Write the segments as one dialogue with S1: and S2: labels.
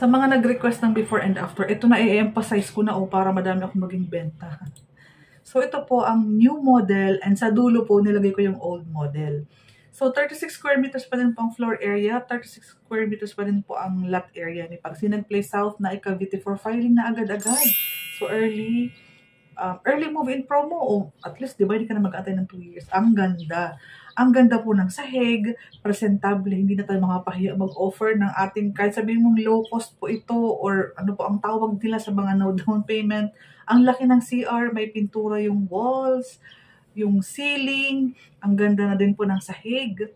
S1: Sa mga nag-request ng before and after, ito na i-emphasize ko na para madami akong maging benta. So ito po ang new model and sa dulo po nilagay ko yung old model. So 36 square meters pa din po ang floor area, 36 square meters pa din po ang lot area ni Pagsinag Place South na ika-VT for filing na agad-agad. So early move-in promo. At least, di ba, hindi ka na mag-atay ng 2 years. Ang ganda. Ang ganda po ng sahig, presentable, hindi na tayo makapahiya mag-offer ng ating, kahit sabihin mong low cost po ito, or ano po ang tawag nila sa mga no down payment. Ang laki ng CR, may pintura yung walls, yung ceiling, ang ganda na din po ng sahig.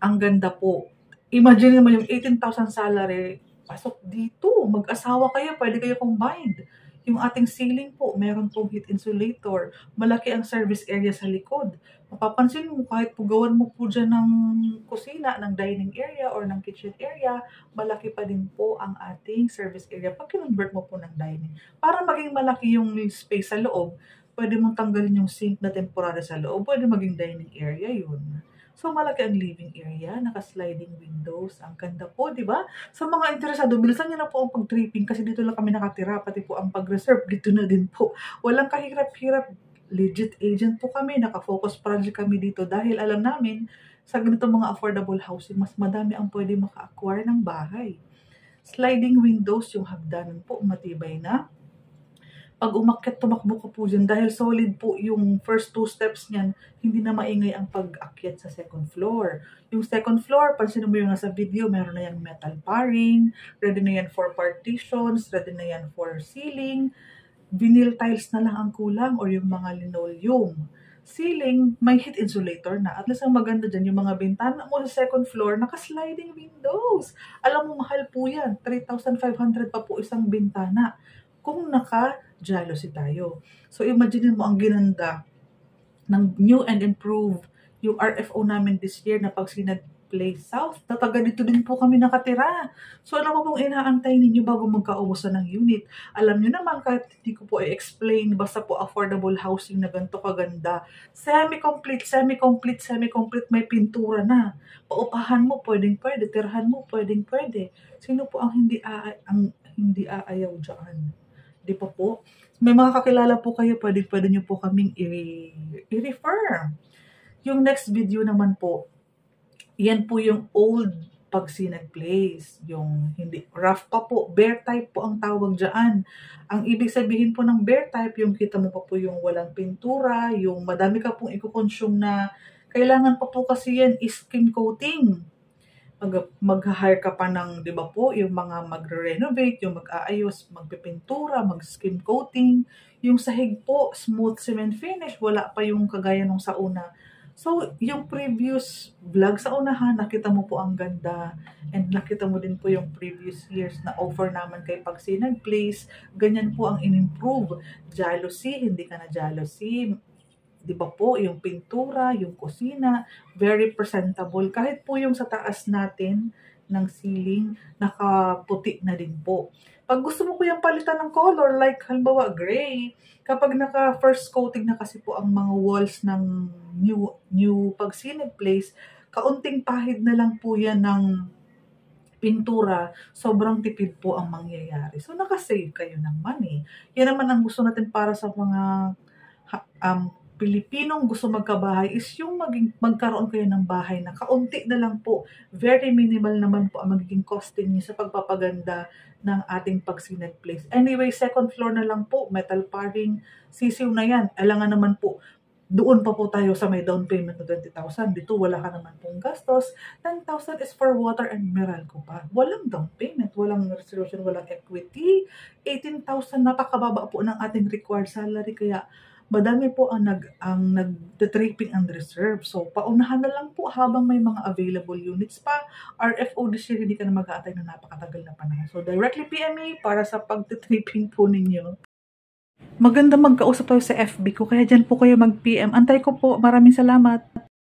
S1: Ang ganda po. Imagine mo yung 18,000 salary, pasok dito. Mag-asawa kayo, pwede kayo combined. Yung ating ceiling po, meron pong heat insulator. Malaki ang service area sa likod. Mapapansin mo, kahit pugawan mo po dyan ng kusina, ng dining area, or ng kitchen area, malaki pa din po ang ating service area pag kinonvert mo po ng dining. Para maging malaki yung space sa loob, pwede mong tanggalin yung sink na temporary sa loob, pwede maging dining area yun. So, malaki ang living area, naka-sliding windows. Ang ganda po, di ba? Sa mga interesado, bilisan niyo na po ang pag-tripping kasi dito lang kami nakatira, pati po ang pag-reserve, dito na din po. Walang kahirap-hirap, legit agent po kami, naka-focus project kami dito dahil alam namin, sa ganito mga affordable housing, mas madami ang pwede maka-acquire ng bahay. Sliding windows, yung hagdanan po, matibay na. Pag umakyat, tumakbo ko po dyan dahil solid po yung first 2 steps niyan, hindi na maingay ang pag-akyat sa second floor. Yung second floor, pansin mo yung nasa video, meron na yung metal paring, ready na yan for partitions, ready na yan for ceiling, vinyl tiles na lang ang kulang or yung mga linoleum. Ceiling, may heat insulator na. At least ang maganda dyan, yung mga bintana mo sa second floor, naka-sliding windows. Alam mo, mahal po yan. 3,500 pa po isang bintana kung naka-jealousy tayo. So, imagine mo ang ginanda ng new and improved yung RFO namin this year na Pagsinag Place South. Tataga dito din po kami nakatira. So, ano po pong inaantay ninyo bago magkaubusan ng unit? Alam nyo naman, kahit hindi ko po i-explain, basta po affordable housing na ganito kaganda. Semi-complete, may pintura na. Paupahan mo, pwedeng-pwede. Tirahan mo, pwedeng-pwede. Sino po ang hindi aayaw dyan? Di pa po? May mga kakilala po kayo, pwede nyo po kaming i-refer. Yung next video naman po, yan po yung old Pagsinag Place. Yung hindi, rough pa po, bare type po ang tawag dyan. Ang ibig sabihin po ng bare type, yung kita mo pa po yung walang pintura, yung madami ka pong i-consume na kailangan pa po kasi yan is skin coating. Mag-hire ka pa ng, di ba po, yung mga magre-renovate, yung mag-aayos, magpipintura, mag-skin coating. Yung sahig po, smooth cement finish, wala pa yung kagaya nung sa una. So, yung previous vlog sa unahan, nakita mo po ang ganda. And nakita mo din po yung previous years na offer naman kay Pagsinag Place. Ganyan po ang in-improve. Jealousy, hindi ka na jealousy. Di ba po, yung pintura, yung kusina, very presentable. Kahit po yung sa taas natin ng ceiling, nakaputi na din po. Pag gusto mo po yung palitan ng color, like halimbawa gray, kapag naka first coating na kasi po ang mga walls ng new Pagsinag Place, kaunting pahid na lang po yan ng pintura, sobrang tipid po ang mangyayari. So, nakasave kayo ng money. Yan naman ang gusto natin para sa mga Pilipinong gusto magkabahay is yung magkaroon kayo ng bahay na kaunti na lang po. Very minimal naman po ang magiging costing niyo sa pagpapaganda ng ating Pagsinag Place. Anyway, second floor na lang po, metal paring, sisiw na yan. Alangan naman po, doon pa po tayo sa may down payment na 20,000. Dito wala ka naman pong gastos. 10,000 is for water and Meralco pa. Walang down payment, walang resolution, walang equity. 18,000, napakababa po ng ating required salary. Kaya madami po ang nag-tripping and reserve. So, paunahan na lang po habang may mga available units pa. RFO this year, hindi ka na mag-aatay na napakatagal na panahon. So, directly PMA para sa pag-tripping po ninyo. Maganda magkausap tayo sa FB ko, kaya dyan po kayo mag-PM. Antay ko po. Maraming salamat.